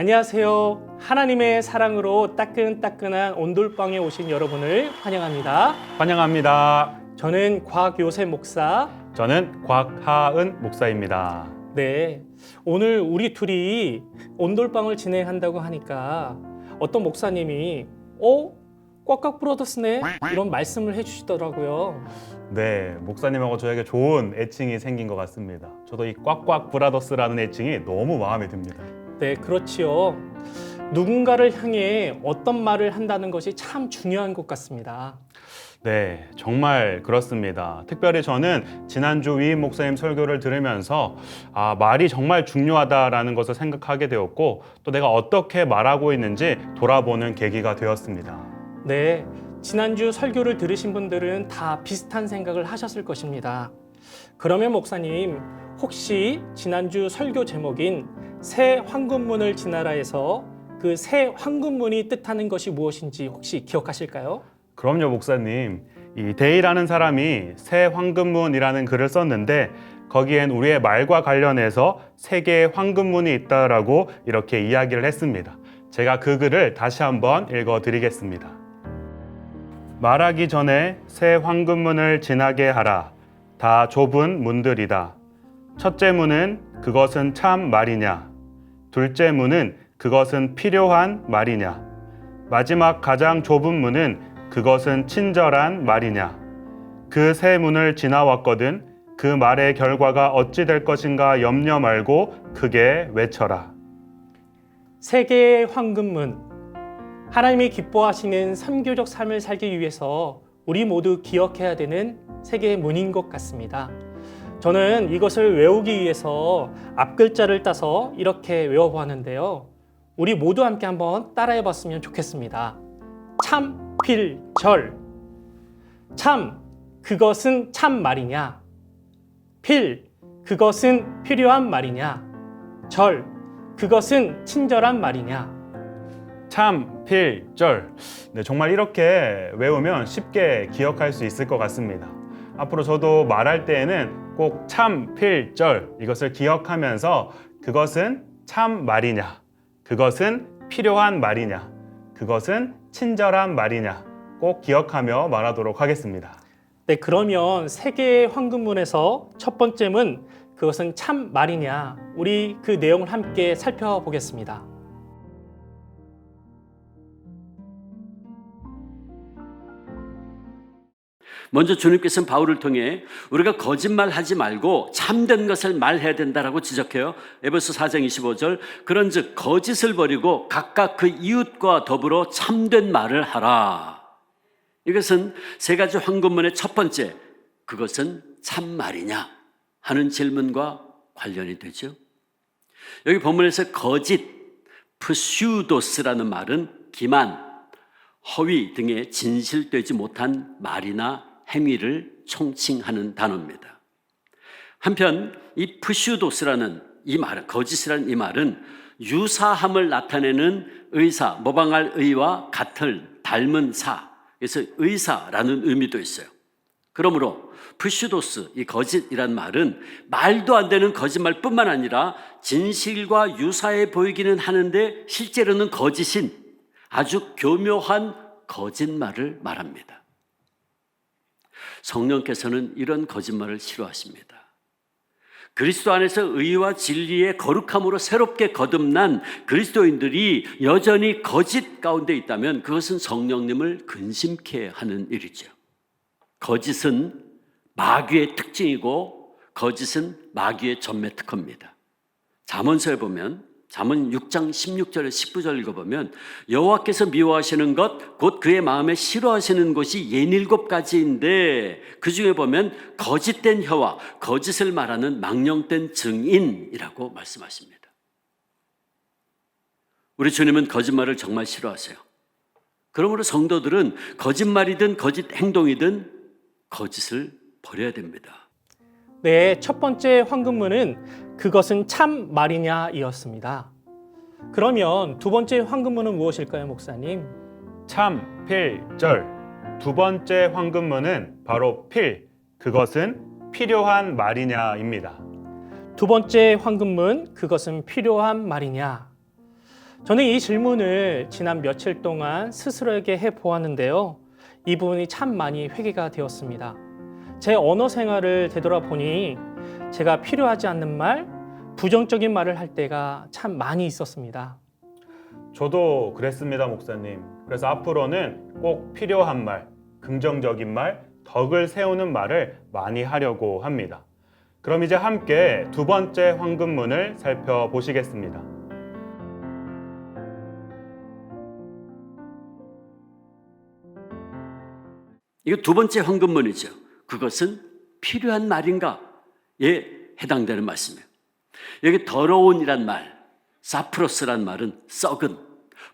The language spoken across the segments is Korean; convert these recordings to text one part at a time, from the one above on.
안녕하세요. 하나님의 사랑으로 따끈따끈한 온돌방에 오신 여러분을 환영합니다. 환영합니다. 저는 곽요셉 목사. 저는 곽하은 목사입니다. 네, 오늘 우리 둘이 온돌방을 진행한다고 하니까 어떤 목사님이 꽉꽉 브라더스네? 이런 말씀을 해주시더라고요. 네, 목사님하고 저에게 좋은 애칭이 생긴 것 같습니다. 저도 이 꽉꽉 브라더스라는 애칭이 너무 마음에 듭니다. 네, 그렇지요. 누군가를 향해 어떤 말을 한다는 것이 참 중요한 것 같습니다. 네, 정말 그렇습니다. 특별히 저는 지난주 위임 목사님 설교를 들으면서 말이 정말 중요하다라는 것을 생각하게 되었고 또 내가 어떻게 말하고 있는지 돌아보는 계기가 되었습니다. 네, 지난주 설교를 들으신 분들은 다 비슷한 생각을 하셨을 것입니다. 그러면 목사님, 혹시 지난주 설교 제목인 새 황금문을 지나라에서 그 새 황금문이 뜻하는 것이 무엇인지 혹시 기억하실까요? 그럼요, 목사님. 이 데이라는 사람이 새 황금문이라는 글을 썼는데 거기엔 우리의 말과 관련해서 세 개의 황금문이 있다라고 이렇게 이야기를 했습니다. 제가 그 글을 다시 한번 읽어드리겠습니다. 말하기 전에 새 황금문을 지나게 하라. 다 좁은 문들이다. 첫째 문은 그것은 참 말이냐. 둘째 문은 그것은 필요한 말이냐. 마지막 가장 좁은 문은 그것은 친절한 말이냐. 그 세 문을 지나왔거든 그 말의 결과가 어찌 될 것인가 염려 말고 크게 외쳐라. 세 개의 황금문. 하나님이 기뻐하시는 선교적 삶을 살기 위해서 우리 모두 기억해야 되는 세 개의 문인 것 같습니다. 저는 이것을 외우기 위해서 앞글자를 따서 이렇게 외워보았는데요. 우리 모두 함께 한번 따라해 봤으면 좋겠습니다. 참, 필, 절. 참, 그것은 참 말이냐. 필, 그것은 필요한 말이냐. 절, 그것은 친절한 말이냐. 참, 필, 절. 네, 정말 이렇게 외우면 쉽게 기억할 수 있을 것 같습니다. 앞으로 저도 말할 때에는 꼭 참, 필, 절 이것을 기억하면서 그것은 참 말이냐, 그것은 필요한 말이냐, 그것은 친절한 말이냐 꼭 기억하며 말하도록 하겠습니다. 네, 그러면 세 개의 황금문에서 첫 번째 문, 그것은 참 말이냐, 우리 그 내용을 함께 살펴보겠습니다. 먼저 주님께서는 바울을 통해 우리가 거짓말하지 말고 참된 것을 말해야 된다라고 지적해요. 에베소 4장 25절 그런즉 거짓을 버리고 각각 그 이웃과 더불어 참된 말을 하라. 이것은 세 가지 황금문의 첫 번째, 그것은 참말이냐 하는 질문과 관련이 되죠. 여기 본문에서 거짓, 프슈도스라는 말은 기만, 허위 등의 진실되지 못한 말이나 행위를 총칭하는 단어입니다. 한편 이 프슈도스라는 이 말은, 거짓이라는 이 말은 유사함을 나타내는 의사, 모방할 의와 같을, 닮은 사, 그래서 의사라는 의미도 있어요. 그러므로 프슈도스, 이 거짓이란 말은 말도 안 되는 거짓말뿐만 아니라 진실과 유사해 보이기는 하는데 실제로는 거짓인 아주 교묘한 거짓말을 말합니다. 성령께서는 이런 거짓말을 싫어하십니다. 그리스도 안에서 의와 진리의 거룩함으로 새롭게 거듭난 그리스도인들이 여전히 거짓 가운데 있다면 그것은 성령님을 근심케 하는 일이죠. 거짓은 마귀의 특징이고 거짓은 마귀의 전매 특허입니다. 잠언서에 보면 잠언 6장 16절에 19절 읽어보면 여호와께서 미워하시는 것 곧 그의 마음에 싫어하시는 것이 67가지인데 그 중에 보면 거짓된 혀와 거짓을 말하는 망령된 증인이라고 말씀하십니다. 우리 주님은 거짓말을 정말 싫어하세요. 그러므로 성도들은 거짓말이든 거짓 행동이든 거짓을 버려야 됩니다. 네, 첫 번째 황금문은 그것은 참 말이냐 이었습니다. 그러면 두 번째 황금문은 무엇일까요, 목사님? 참, 필, 절. 두 번째 황금문은 바로 필, 그것은 필요한 말이냐입니다. 두 번째 황금문, 그것은 필요한 말이냐. 저는 이 질문을 지난 며칠 동안 스스로에게 해보았는데요. 이 부분이 참 많이 회개가 되었습니다. 제 언어 생활을 되돌아보니 제가 필요하지 않는 말, 부정적인 말을 할 때가 참 많이 있었습니다. 저도 그랬습니다, 목사님. 그래서 앞으로는 꼭 필요한 말, 긍정적인 말, 덕을 세우는 말을 많이 하려고 합니다. 그럼 이제 함께 두 번째 황금문을 살펴보시겠습니다. 이거 두 번째 황금문이죠. 그것은 필요한 말인가에 해당되는 말씀이에요. 여기 더러운이란 말, 사프로스란 말은 썩은,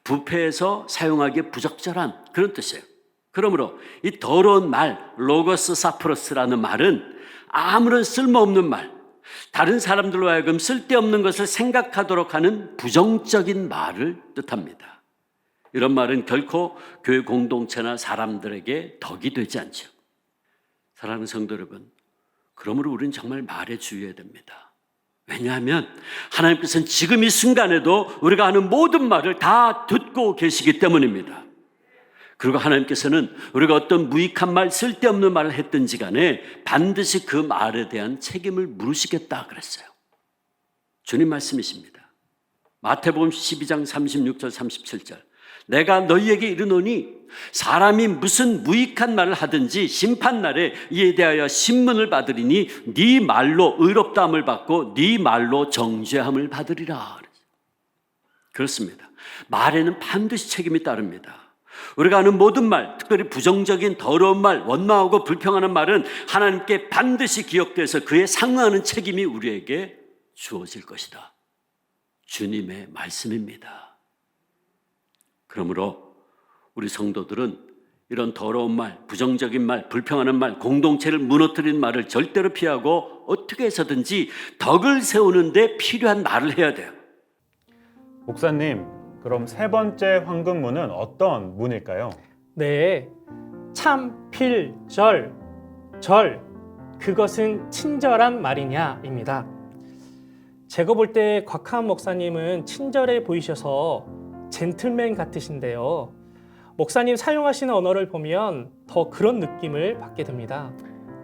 부패해서 사용하기에 부적절한 그런 뜻이에요. 그러므로 이 더러운 말, 로고스 사프로스라는 말은 아무런 쓸모없는 말, 다른 사람들로 하여금 쓸데없는 것을 생각하도록 하는 부정적인 말을 뜻합니다. 이런 말은 결코 교회 공동체나 사람들에게 덕이 되지 않죠. 사랑하는 성도 여러분, 그러므로 우리는 정말 말에 주의해야 됩니다. 왜냐하면 하나님께서는 지금 이 순간에도 우리가 하는 모든 말을 다 듣고 계시기 때문입니다. 그리고 하나님께서는 우리가 어떤 무익한 말, 쓸데없는 말을 했든지 간에 반드시 그 말에 대한 책임을 물으시겠다 그랬어요. 주님 말씀이십니다. 마태복음 12장 36절 37절. 내가 너희에게 이르노니 사람이 무슨 무익한 말을 하든지 심판날에 이에 대하여 신문을 받으리니 네 말로 의롭다함을 받고 네 말로 정죄함을 받으리라. 그렇습니다. 말에는 반드시 책임이 따릅니다. 우리가 하는 모든 말, 특별히 부정적인 더러운 말, 원망하고 불평하는 말은 하나님께 반드시 기억돼서 그에 상응하는 책임이 우리에게 주어질 것이다. 주님의 말씀입니다. 그러므로 우리 성도들은 이런 더러운 말, 부정적인 말, 불평하는 말, 공동체를 무너뜨리는 말을 절대로 피하고 어떻게 해서든지 덕을 세우는 데 필요한 말을 해야 돼요. 목사님, 그럼 세 번째 황금문은 어떤 문일까요? 네, 참필절, 절, 그것은 친절한 말이냐입니다. 제가 볼 때 곽하은 목사님은 친절해 보이셔서 젠틀맨 같으신데요. 목사님 사용하시는 언어를 보면 더 그런 느낌을 받게 됩니다.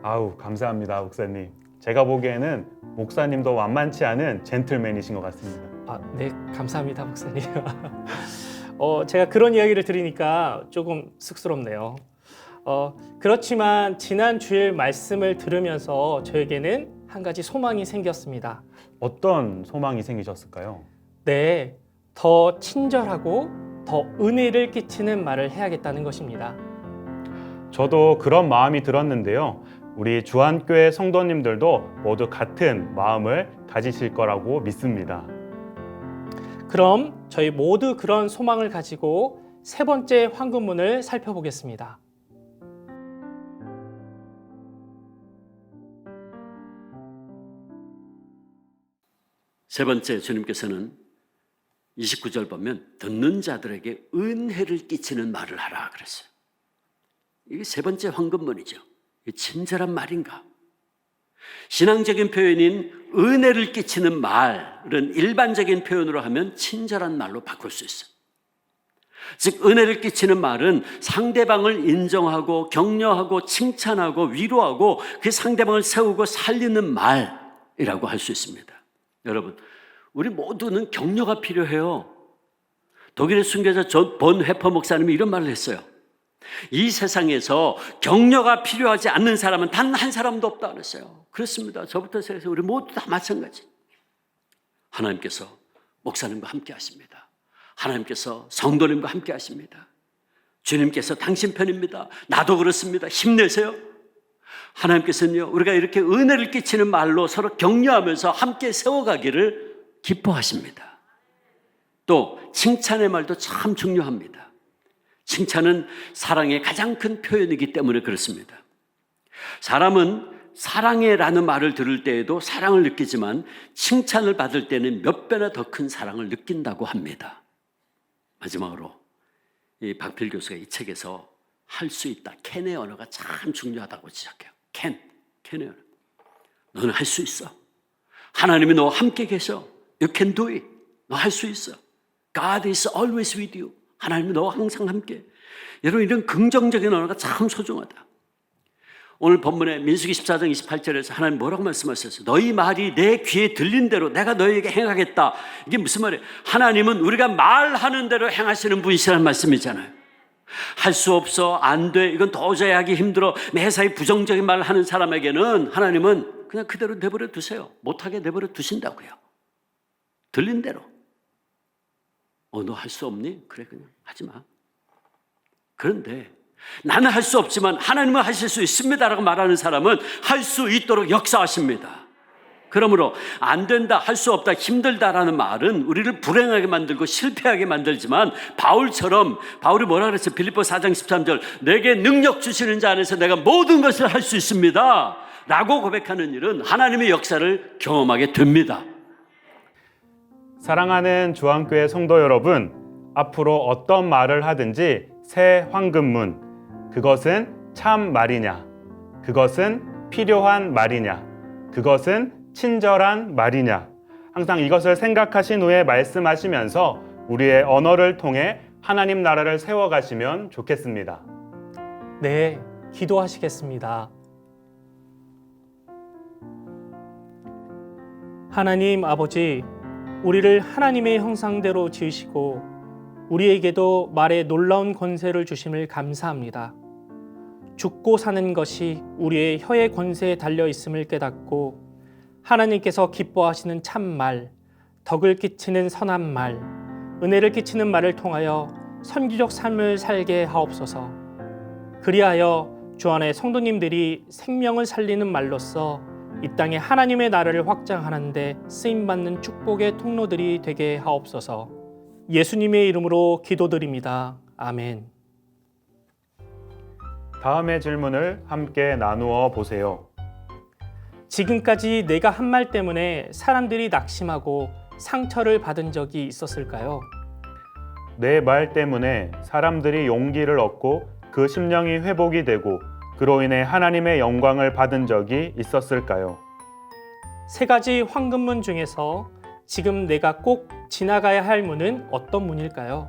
아우, 감사합니다, 목사님. 제가 보기에는 목사님도 만만치 않은 젠틀맨이신 것 같습니다. 네, 감사합니다, 목사님. 제가 그런 이야기를 들으니까 조금 쑥스럽네요. 그렇지만 지난 주일 말씀을 들으면서 저에게는 한 가지 소망이 생겼습니다. 어떤 소망이 생기셨을까요? 네, 더 친절하고 더 은혜를 끼치는 말을 해야겠다는 것입니다. 저도 그런 마음이 들었는데요. 우리 주한교회 성도님들도 모두 같은 마음을 가지실 거라고 믿습니다. 그럼 저희 모두 그런 소망을 가지고 세 번째 황금문을 살펴보겠습니다. 세 번째, 주님께서는 29절 보면 듣는 자들에게 은혜를 끼치는 말을 하라 그랬어요. 이게 세 번째 황금문이죠. 이게 친절한 말인가? 신앙적인 표현인 은혜를 끼치는 말은 일반적인 표현으로 하면 친절한 말로 바꿀 수 있어요. 즉 은혜를 끼치는 말은 상대방을 인정하고 격려하고 칭찬하고 위로하고 그 상대방을 세우고 살리는 말이라고 할 수 있습니다. 여러분, 우리 모두는 격려가 필요해요. 독일의 순교자 본 회퍼 목사님이 이런 말을 했어요. 이 세상에서 격려가 필요하지 않는 사람은 단 한 사람도 없다 그랬어요. 그렇습니다. 저부터 시작해서 우리 모두 다 마찬가지. 하나님께서 목사님과 함께 하십니다. 하나님께서 성도님과 함께 하십니다. 주님께서 당신 편입니다. 나도 그렇습니다. 힘내세요. 하나님께서는요, 우리가 이렇게 은혜를 끼치는 말로 서로 격려하면서 함께 세워가기를 기뻐하십니다. 또 칭찬의 말도 참 중요합니다. 칭찬은 사랑의 가장 큰 표현이기 때문에 그렇습니다. 사람은 사랑해라는 말을 들을 때에도 사랑을 느끼지만 칭찬을 받을 때는 몇 배나 더 큰 사랑을 느낀다고 합니다. 마지막으로 이 박필 교수가 이 책에서 할 수 있다, 캔의 언어가 참 중요하다고 지적해요. 캔의 언어. 너는 할 수 있어. 하나님이 너와 함께 계셔. You can do it. 너 할 수 있어. God is always with you. 하나님은 너와 항상 함께. 여러분, 이런 긍정적인 언어가 참 소중하다. 오늘 본문에 민수기 14장 28절에서 하나님 뭐라고 말씀하셨어요? 너희 말이 내 귀에 들린 대로 내가 너희에게 행하겠다. 이게 무슨 말이에요? 하나님은 우리가 말하는 대로 행하시는 분이시라는 말씀이잖아요. 할 수 없어, 안 돼, 이건 도저히 하기 힘들어, 매사에 부정적인 말을 하는 사람에게는 하나님은 그냥 그대로 내버려 두세요. 못하게 내버려 두신다고요. 들린 대로. 너 할 수 없니? 그래, 그냥 하지 마. 그런데 나는 할 수 없지만 하나님은 하실 수 있습니다라고 말하는 사람은 할 수 있도록 역사하십니다. 그러므로 안 된다, 할 수 없다, 힘들다라는 말은 우리를 불행하게 만들고 실패하게 만들지만 바울이 뭐라 그랬어요? 빌립보 4장 13절 내게 능력 주시는 자 안에서 내가 모든 것을 할 수 있습니다 라고 고백하는 일은 하나님의 역사를 경험하게 됩니다. 사랑하는 주안교회 성도 여러분, 앞으로 어떤 말을 하든지 새 황금문, 그것은 참 말이냐, 그것은 필요한 말이냐, 그것은 친절한 말이냐, 항상 이것을 생각하신 후에 말씀하시면서 우리의 언어를 통해 하나님 나라를 세워가시면 좋겠습니다. 네, 기도하시겠습니다. 하나님 아버지, 우리를 하나님의 형상대로 지으시고 우리에게도 말에 놀라운 권세를 주심을 감사합니다. 죽고 사는 것이 우리의 혀의 권세에 달려 있음을 깨닫고 하나님께서 기뻐하시는 참말, 덕을 끼치는 선한 말, 은혜를 끼치는 말을 통하여 선지적 삶을 살게 하옵소서. 그리하여 주 안에 성도님들이 생명을 살리는 말로써 이 땅에 하나님의 나라를 확장하는데 쓰임받는 축복의 통로들이 되게 하옵소서. 예수님의 이름으로 기도드립니다. 아멘. 다음의 질문을 함께 나누어 보세요. 지금까지 내가 한 말 때문에 사람들이 낙심하고 상처를 받은 적이 있었을까요? 내 말 때문에 사람들이 용기를 얻고 그 심령이 회복이 되고 그로 인해 하나님의 영광을 받은 적이 있었을까요? 세 가지 황금문 중에서 지금 내가 꼭 지나가야 할 문은 어떤 문일까요?